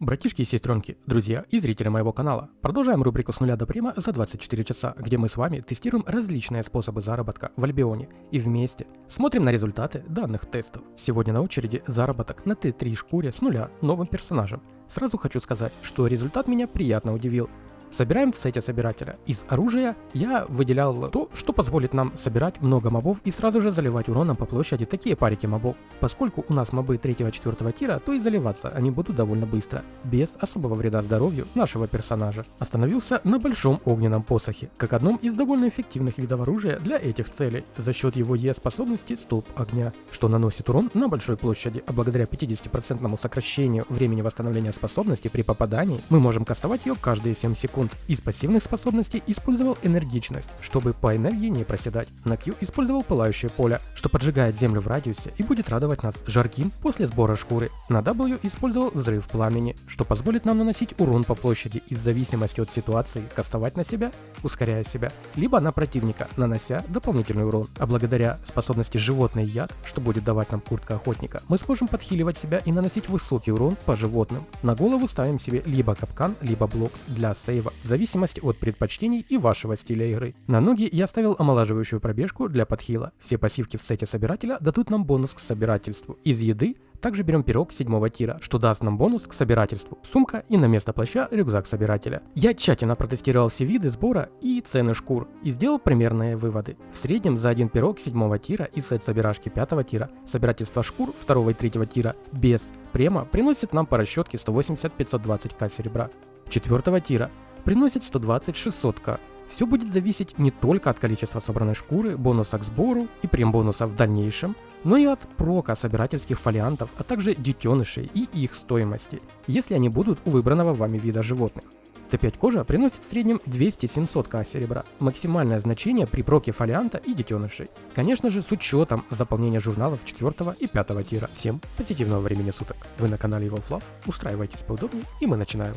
Братишки и сестренки, друзья и зрители моего канала, продолжаем рубрику «С нуля до према» за 24 часа, где мы с вами тестируем различные способы заработка в Альбионе и вместе смотрим на результаты данных тестов. Сегодня на очереди заработок на Т3 шкуре с нуля новым персонажем. Сразу хочу сказать, что результат меня приятно удивил. Собираем в сете собирателя. Из оружия я выделял то, что позволит нам собирать много мобов и сразу же заливать уроном по площади такие парики мобов. Поскольку у нас мобы 3-4 тира, то и заливаться они будут довольно быстро, без особого вреда здоровью нашего персонажа. Остановился на большом огненном посохе, как одном из довольно эффективных видов оружия для этих целей, за счет его Е-способности столб огня, что наносит урон на большой площади, а благодаря 50% сокращению времени восстановления способности при попадании, мы можем кастовать ее каждые 7 секунд. Из пассивных способностей использовал энергичность, чтобы по энергии не проседать. На Q использовал пылающее поле, что поджигает землю в радиусе и будет радовать нас жарким после сбора шкуры. На W использовал взрыв пламени, что позволит нам наносить урон по площади и в зависимости от ситуации кастовать на себя, ускоряя себя, либо на противника, нанося дополнительный урон. А благодаря способности животный яд, что будет давать нам куртка охотника, мы сможем подхиливать себя и наносить высокий урон по животным. На голову ставим себе либо капкан, либо блок для сейва, в зависимости от предпочтений и вашего стиля игры. На ноги я ставил омолаживающую пробежку для подхила. Все пассивки в сете собирателя дадут нам бонус к собирательству. Из еды также берем пирог 7 тира, что даст нам бонус к собирательству. Сумка и на место плаща рюкзак собирателя. Я тщательно протестировал все виды сбора и цены шкур и сделал примерные выводы. В среднем за один пирог 7 тира и сет собирашки 5 тира, собирательство шкур 2 и 3 тира без према приносит нам по расчетке 180-520к серебра. 4 тира приносит 120-600к. Все будет зависеть не только от количества собранной шкуры, бонуса к сбору и прем-бонуса в дальнейшем, но и от прока собирательских фолиантов, а также детенышей и их стоимости, если они будут у выбранного вами вида животных. Т5 кожа приносит в среднем 200-700к серебра, максимальное значение при проке фолианта и детенышей. Конечно же, с учетом заполнения журналов 4 и 5 тира. Всем позитивного времени суток. Вы на канале EvolveLove, устраивайтесь поудобнее и мы начинаем.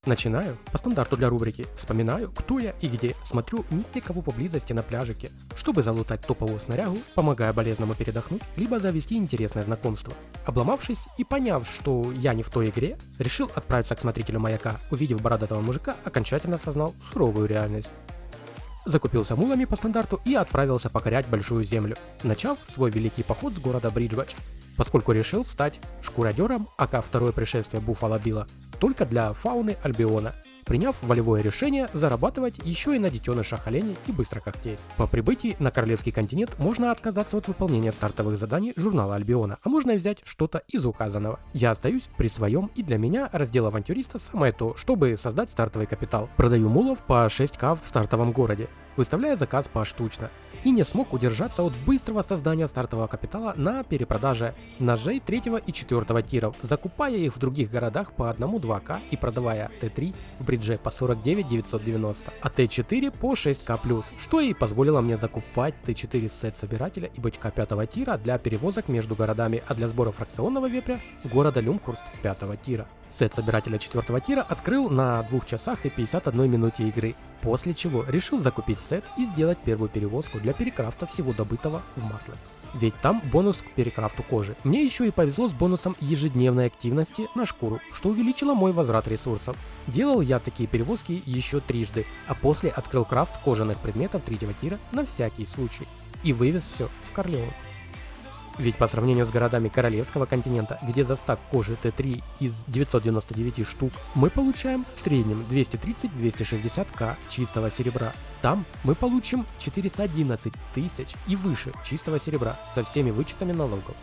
Начинаю по стандарту для рубрики. Вспоминаю, кто я и где. Смотрю, нет ли кого поблизости на пляжике, чтобы залутать топовую снарягу, помогая болезному передохнуть, либо завести интересное знакомство. Обломавшись и поняв, что я не в той игре, решил отправиться к смотрителю маяка. Увидев бородатого мужика, окончательно осознал суровую реальность. Закупился мулами по стандарту и отправился покорять большую землю, начав свой великий поход с города Бриджвач, поскольку решил стать шкуродером, ака второе пришествие Буффало Билла, только для фауны Альбиона, приняв волевое решение зарабатывать еще и на детенышах оленей и быстрокогтей. По прибытии на Королевский континент можно отказаться от выполнения стартовых заданий журнала Альбиона, а можно взять что-то из указанного. Я остаюсь при своем, и для меня раздел авантюриста самое то, чтобы создать стартовый капитал. Продаю мулов по 6к в стартовом городе, выставляя заказ поштучно. И не смог удержаться от быстрого создания стартового капитала на перепродаже ножей 3 и 4 тиров, закупая их в других городах по 1-2к и продавая Т3 в бридже по 49 990, а Т4 по 6к+, что и позволило мне закупать Т4 сет собирателя и бычка 5 тира для перевозок между городами, а для сбора фракционного вепря с города Люмхурст 5 тира. Сет собирателя 4 тира открыл на 2 часах и 51 минуте игры, после чего решил закупить сет и сделать первую перевозку для перекрафта всего добытого в Матлэб. Ведь там бонус к перекрафту кожи. Мне еще и повезло с бонусом ежедневной активности на шкуру, что увеличило мой возврат ресурсов. Делал я такие перевозки еще трижды, а после открыл крафт кожаных предметов 3 тира на всякий случай и вывез все в Корлеон. Ведь по сравнению с городами Королевского континента, где за стак кожи Т3 из 999 штук мы получаем в среднем 230-260к чистого серебра, там мы получим 411 тысяч и выше чистого серебра со всеми вычетами налогов.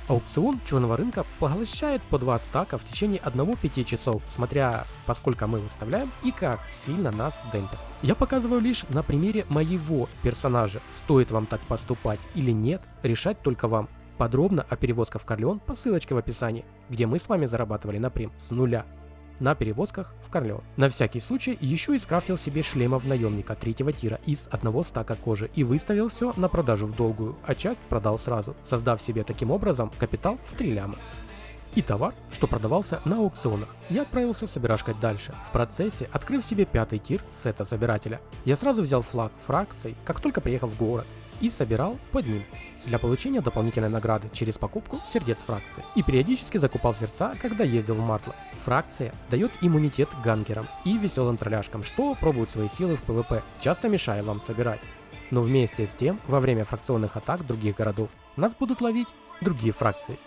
Аукцион черного рынка поглощает по 2 стака в течение 1-5 часов, смотря по сколько мы выставляем и как сильно нас демпят. Я показываю лишь на примере моего персонажа. Стоит вам так поступать или нет, решать только вам. Подробно о перевозках в Корлеон по ссылочке в описании, где мы с вами зарабатывали на прем с нуля на перевозках в Корлеон. На всякий случай еще и скрафтил себе шлемов наемника 3 тира из 1 стака кожи и выставил все на продажу в долгую, а часть продал сразу, создав себе таким образом капитал в 3 ляма. и товар, что продавался на аукционах. Я отправился собирашкать дальше. В процессе, открыв себе 5-й тир сета собирателя, я сразу взял флаг фракций, как только приехал в город, и собирал под ним для получения дополнительной награды через покупку сердец фракции. И периодически закупал сердца, когда ездил в Мартло. Фракция дает иммунитет гангерам и веселым тролляшкам, что пробуют свои силы в ПВП, часто мешая вам собирать. Но вместе с тем, во время фракционных атак других городов, нас будут ловить другие фракции.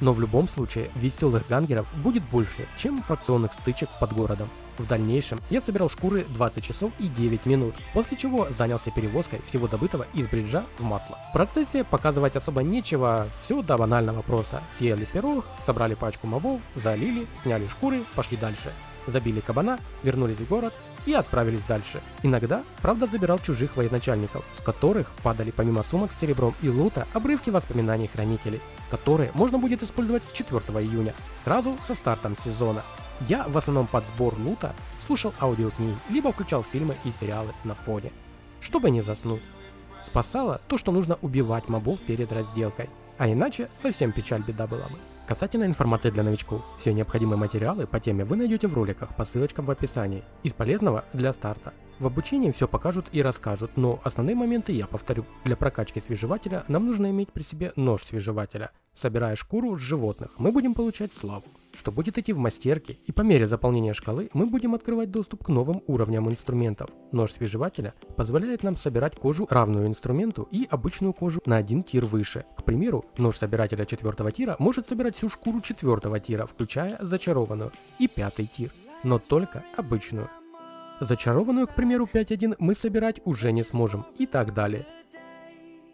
Но в любом случае, веселых гангеров будет больше, чем фракционных стычек под городом. В дальнейшем я собирал шкуры 20 часов и 9 минут, после чего занялся перевозкой всего добытого из бриджа в Мартло. В процессе показывать особо нечего, все до банального просто. Съели пирог, собрали пачку мобов, залили, сняли шкуры, пошли дальше. Забили кабана, вернулись в город и отправились дальше. Иногда, правда, забирал чужих военачальников, с которых падали помимо сумок с серебром и лута обрывки воспоминаний хранителей, которые можно будет использовать с 4 июня, сразу со стартом сезона. Я в основном под сбор лута слушал аудиокниги, либо включал фильмы и сериалы на фоне, чтобы не заснуть. Спасало то, что нужно убивать мобов перед разделкой, а иначе совсем печаль беда была бы. Касательно информации для новичков, все необходимые материалы по теме вы найдете в роликах по ссылочкам в описании. Из полезного для старта. В обучении все покажут и расскажут, но основные моменты я повторю. Для прокачки свежевателя нам нужно иметь при себе нож свежевателя. Собирая шкуру с животных, мы будем получать славу, что будет идти в мастерке, и по мере заполнения шкалы мы будем открывать доступ к новым уровням инструментов. Нож свежевателя позволяет нам собирать кожу, равную инструменту, и обычную кожу на один тир выше. К примеру, нож собирателя 4 тира может собирать всю шкуру 4 тира, включая зачарованную, и 5-й тир, но только обычную. Зачарованную, к примеру, 5.1 мы собирать уже не сможем, и так далее.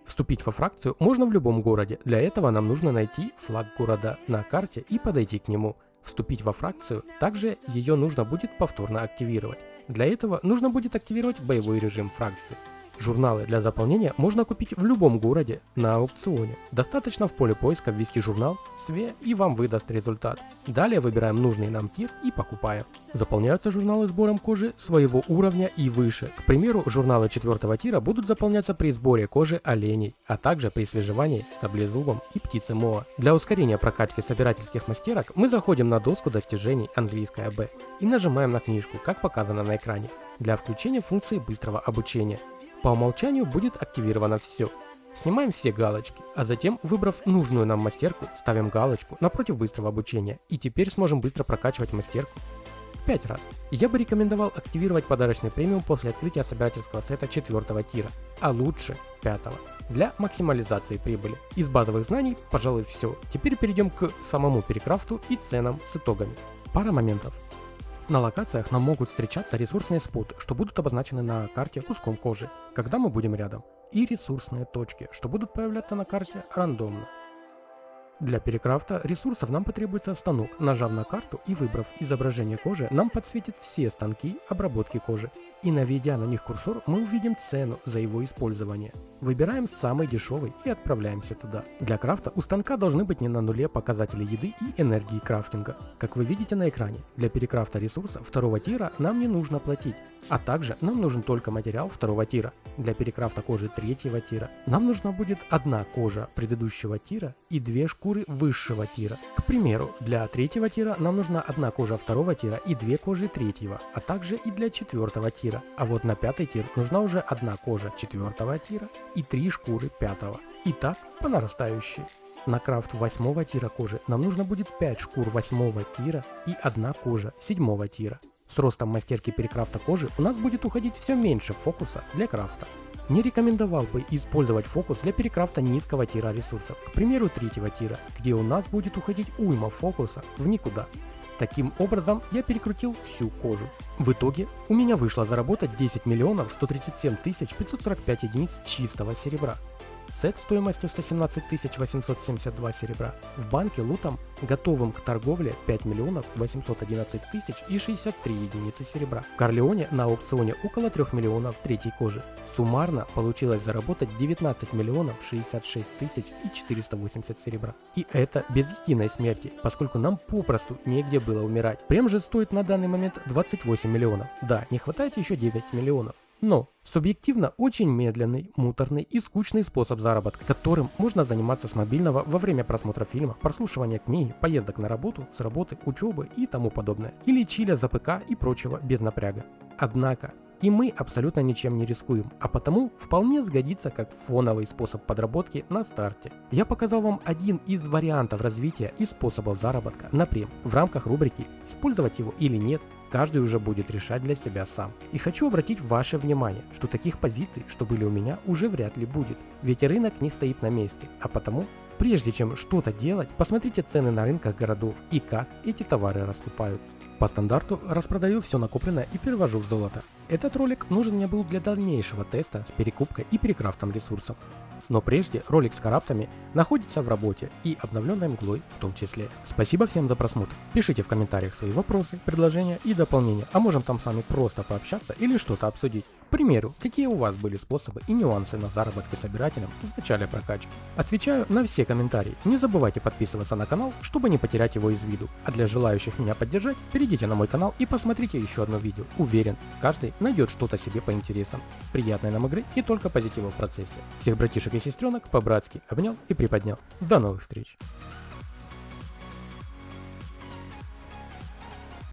Вступить во фракцию можно в любом городе, для этого нам нужно найти флаг города на карте и подойти к нему. Вступить во фракцию, также ее нужно будет повторно активировать. Для этого нужно будет активировать боевой режим фракции. Журналы для заполнения можно купить в любом городе на аукционе. Достаточно в поле поиска ввести журнал «Све» и вам выдаст результат. Далее выбираем нужный нам тир и покупаем. Заполняются журналы сбором кожи своего уровня и выше. К примеру, журналы 4 тира будут заполняться при сборе кожи оленей, а также при свежевании саблезубом и птицы Моа. Для ускорения прокачки собирательских мастерок мы заходим на доску достижений английская Б и нажимаем на книжку, как показано на экране, для включения функции быстрого обучения. По умолчанию будет активировано все. Снимаем все галочки, а затем, выбрав нужную нам мастерку, ставим галочку напротив быстрого обучения, и теперь сможем быстро прокачивать мастерку в 5 раз. Я бы рекомендовал активировать подарочный премиум после открытия собирательского сета 4 тира, а лучше 5, для максимализации прибыли. Из базовых знаний, пожалуй, все. Теперь перейдем к самому перекрафту и ценам с итогами. Пара моментов. На локациях нам могут встречаться ресурсные споты, что будут обозначены на карте куском кожи, когда мы будем рядом, и ресурсные точки, что будут появляться на карте рандомно. Для перекрафта ресурсов нам потребуется станок. Нажав на карту и выбрав изображение кожи, нам подсветит все станки обработки кожи. И наведя на них курсор, мы увидим цену за его использование. Выбираем самый дешевый и отправляемся туда. Для крафта у станка должны быть не на нуле показатели еды и энергии крафтинга. Как вы видите на экране, для перекрафта ресурса 2 тира нам не нужно платить, а также нам нужен только материал 2 тира. Для перекрафта кожи 3 тира нам нужна будет 1 кожа предыдущего тира и 2 шкуры высшего тира. К примеру, для 3 тира нам нужна 1 кожа 2 тира и 2 кожи 3, а также и для 4 тира. А вот на 5 тир нужна уже 1 кожа 4 тира и 3 шкуры 5. И так по нарастающей. На крафт 8 тира кожи нам нужно будет 5 шкур 8 тира и 1 кожа 7 тира. С ростом мастерки перекрафта кожи у нас будет уходить все меньше фокуса для крафта. Не рекомендовал бы использовать фокус для перекрафта низкого тира ресурсов, к примеру 3 тира, где у нас будет уходить уйма фокуса в никуда. Таким образом я перекрутил всю кожу. В итоге у меня вышло заработать 10 миллионов 137 545 единиц чистого серебра. Сет стоимостью 117 872 серебра. В банке лутом, готовым к торговле, 5 миллионов 811 тысяч и 63 единицы серебра. В Корлеоне на аукционе около 3 миллионов 3 кожи. Суммарно получилось заработать 19 миллионов 66 тысяч и 480 серебра. И это без единой смерти, поскольку нам попросту негде было умирать. Прем же стоит на данный момент 28 миллионов. Да, не хватает еще 9 миллионов. Но субъективно очень медленный, муторный и скучный способ заработка, которым можно заниматься с мобильного во время просмотра фильма, прослушивания книги, поездок на работу, с работы, учебы и тому подобное. Или чиля за ПК и прочего без напряга. Однако, и мы абсолютно ничем не рискуем, а потому вполне сгодится как фоновый способ подработки на старте. Я показал вам один из вариантов развития и способов заработка напрямую. В рамках рубрики «Использовать его или нет» каждый уже будет решать для себя сам. И хочу обратить ваше внимание, что таких позиций, что были у меня, уже вряд ли будет. Ведь рынок не стоит на месте, а потому прежде чем что-то делать, посмотрите цены на рынках городов и как эти товары раскупаются. По стандарту распродаю все накопленное и перевожу в золото. Этот ролик нужен мне был для дальнейшего теста с перекупкой и перекрафтом ресурсов. Но прежде ролик с караптами находится в работе и обновленной мглой в том числе. Спасибо всем за просмотр. Пишите в комментариях свои вопросы, предложения и дополнения, а можем там с вами просто пообщаться или что-то обсудить. К примеру, какие у вас были способы и нюансы на заработке собирателям в начале прокачки. Отвечаю на все комментарии. Не забывайте подписываться на канал, чтобы не потерять его из виду. А для желающих меня поддержать, перейдите на мой канал и посмотрите еще одно видео. Уверен, каждый найдет что-то себе по интересам. Приятной нам игры и только позитива в процессе. Всех братишек и сестренок по-братски обнял и приподнял. До новых встреч!